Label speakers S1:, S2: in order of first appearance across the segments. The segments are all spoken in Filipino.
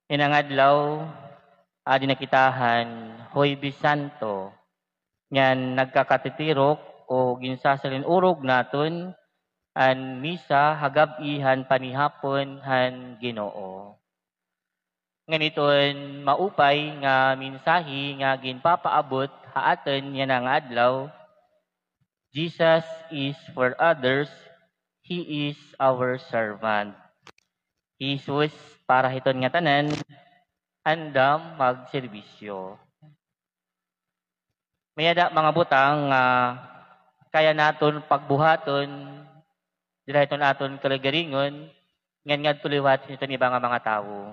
S1: Inangadlaw, adi nakitahan, Huwebes Santo, ngan nagkakatitirok o ginsasalin urog naton an misa hagab-ihan panihapon han Ginoo. Nganiton maupay nga mensahe nga ginpapaabot haaton yan ang adlaw. Jesus is for others, He is our servant. Jesus para hiton nga tanan, andam magserbisyo. Mayada mga butang nga kaya naton pagbuhaton dira hiton aton kalagaringon ngan ngadto liwat hiton iba nga mga tawo.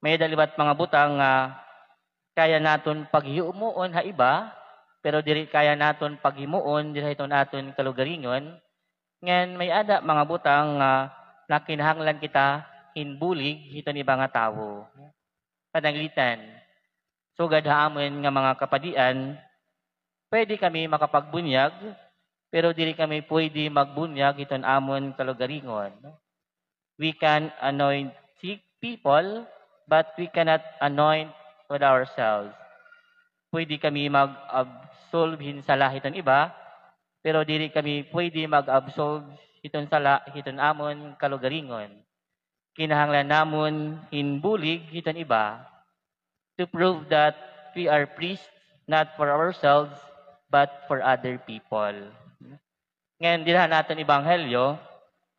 S1: Mayada liwat mga butang nga kaya naton paghiumuon ha iba pero diri kaya naton paghimuon dira hiton aton kalagaringon ngan may ada mga butang nga nakinahanglan kita hinbulig hiton iba nga tawo. Pananglitan. Sugad haamon nga mga kapadian, pwede kami makapagbunyag, pero dili kami pwede magbunyag iton amon kalugaringon. We can anoint sick people, but we cannot anoint with ourselves. Pwede kami mag-absolve hinsala hiton iba, pero dili kami pwede mag-absolve hiton sala hiton amon kalugaringon. Kinahanglan namon hinbulig hiton iba to prove that we are priests not for ourselves but for other people. Ngayon dila natin ebanghelyo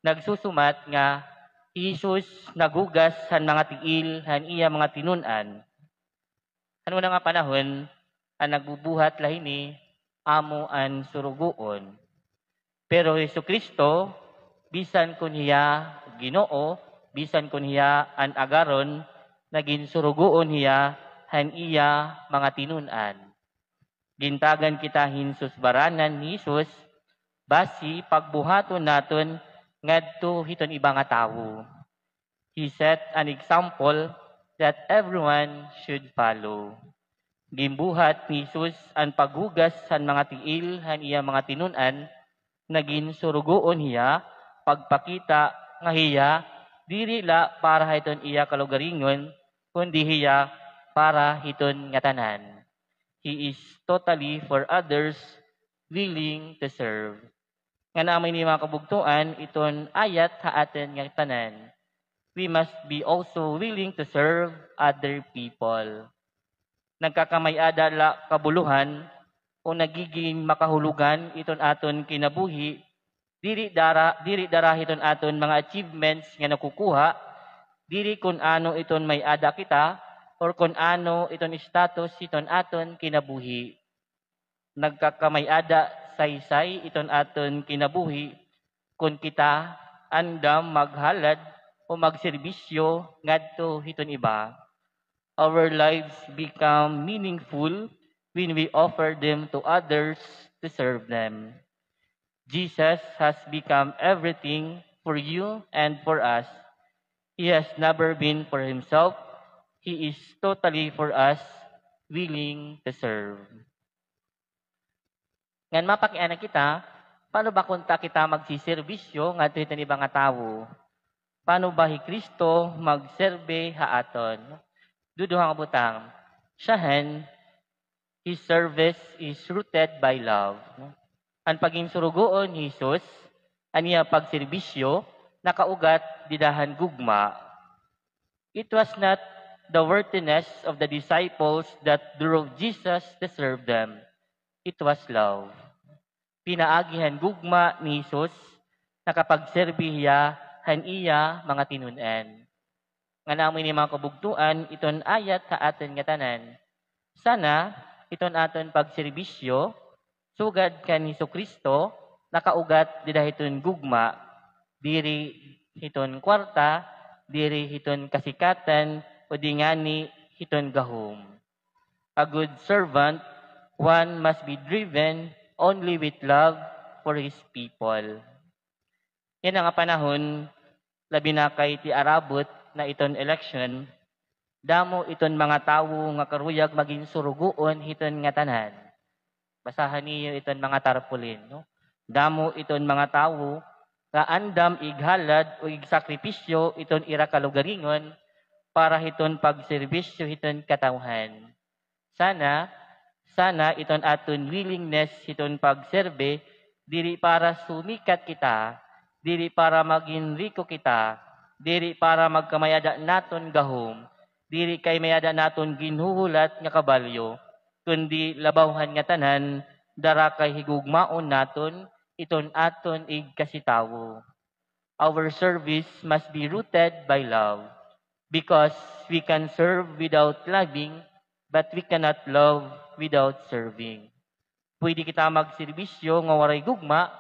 S1: nagsusumat nga Jesus nagugas han mga tiil han iya mga tinunan. Ano na nga panahon ang nagbubuhat lahini amo an surugoon. Pero Jesucristo bisan kun hiya Ginoo, bisan kun hiya an agaron naging surugoon hiya han iya mga tinunan. Gintagan kita hinsus baranan ni Jesus, basi pagbuhaton naton ngadto hiton iba nga tawo. He set an example that everyone should follow. Gimbuhat ni Jesus ang paghugas san mga tiil han iya mga tinunan, naging surugoon hiya, pagpakita nga hiya, dili la para hiton iya kalugaringon, kundi hiya para hiton nga tanan. He is totally for others, willing to serve. Nga namin ni mga kabugtuan, iton ayat ha atin nga tanan. We must be also willing to serve other people. Nagkakamay-ada la kabuluhan o nagiging makahulugan iton aton kinabuhi, diri dara hiton aton mga achievements nga nakukuha, diri kun ano iton may ada kita, or kung ano iton status iton aton kinabuhi. Nagkakamay-ada saysay iton aton kinabuhi kung kita andam maghalad o magserbisyo ngadto hiton iba. Our lives become meaningful when we offer them to others to serve them. Jesus has become everything for you and for us. He has never been for himself. He is totally for us, willing to serve. Ngan mapakianan kita, paano ba kunta kita magsiservisyo nga hiton iba nga tawo? Paano ba hi Kristo magserbe haaton? Duduhang butang. Siyahan, his service is rooted by love. Ang paging surugoon ni Jesus, aniya pagserbisyo, nakaugat didahan gugma. It was not the worthiness of the disciples that drove Jesus to serve them. It was love. Pinaagihan gugma ni Jesus, nakapagserbihiya han iya mga tinunan. Nga namin ni mga kabugtuan, iton ayat sa atin nga tanan. Sana, iton aton pagserbisyo, sugad kan Hesus Kristo, nakaugat dida hiton gugma, diri hiton kwarta, diri hiton kasikatan, o di ngani hiton gahom. A good servant, one must be driven only with love for his people. Yan ang panahon, labi na kay ti arabot na iton election, damo iton mga tawo nga karuyag maging surugoon hiton nga tanan. Basahan niyo iton mga tarpulin. No? Damo iton mga tawo nga andam ighalad o igsakripisyo iton ira kalugaringon para hiton pagserbisyo hiton katawhan. Sana iton aton willingness hiton pagserbe, diri para sumikat kita, diri para maging riko kita, diri para magkamayada naton gahom, diri kay mayada naton ginhuhulat nga kabalyo, kundi labawhan nga tanan, dara kay higugmaon naton, iton aton igkasitawo. Our service must be rooted by love, because we can serve without loving, but we cannot love without serving. Pwede kita magserbisyo nga waray gugma,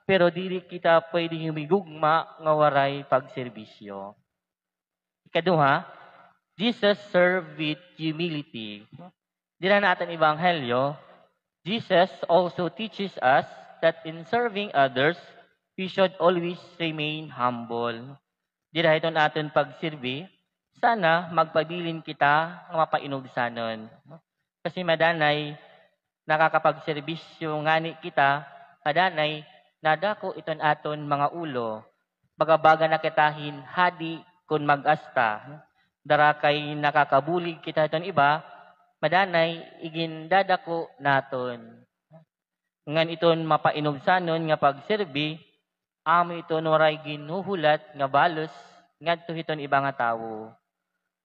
S1: pero dili kita pwede humigugma nga waray pagserbisyo. Ikaduha, Jesus served with humility. Dila natin Ebanghelyo, Jesus also teaches us that in serving others, we should always remain humble. Dila iton aton pagsirbi, sana magpabilin kita nga mapainugsanon. Kasi madanay, nakakapagserbisyo ngani kita, madanay, nadako iton aton mga ulo, bagabaga na kitahin hadi kun mag-asta, dara kay nakakabulig kita iton iba, madanay, igin dadako naton. Ngan iton mapainugsanon nga pagserbi, amo iton waray ginuhulat nga balos ngadto hiton iba nga tawo.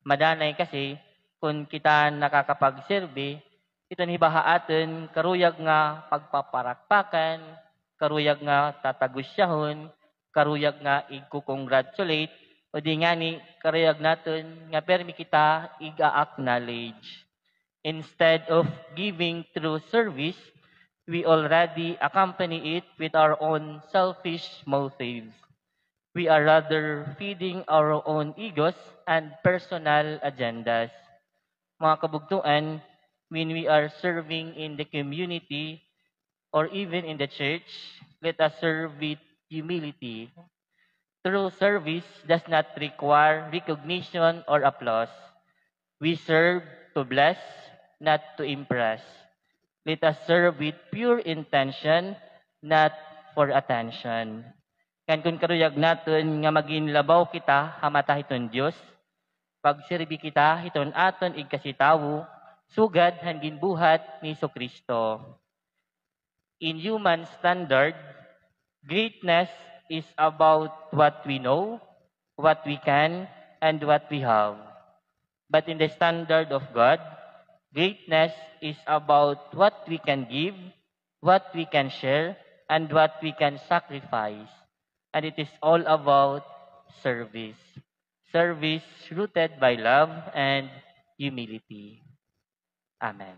S1: Madanay kasi kung kita nakakapagserbi, iton hibahaaten karuyag nga pagpaparakpakan, karuyag nga tatagusyahon, karuyag nga igkukongratulate, o di nga ni karuyag naton nga permi kita iga-acknowledge. Instead of giving through service, we already accompany it with our own selfish motives. We are rather feeding our own egos and personal agendas. Mga kabugtuan, when we are serving in the community or even in the church, let us serve with humility. True service does not require recognition or applause. We serve to bless, not to impress. Let us serve with pure intention, not for attention. Kan kun karuyag naton nga maging labaw kita hamata hiton Dios, pagsirbi kita hiton aton igkasitawo, sugad hangin buhat ni Kristo. In human standard, greatness is about what we know, what we can, and what we have. But in the standard of God, greatness is about what we can give, what we can share, and what we can sacrifice. And it is all about service. Service rooted by love and humility. Amen.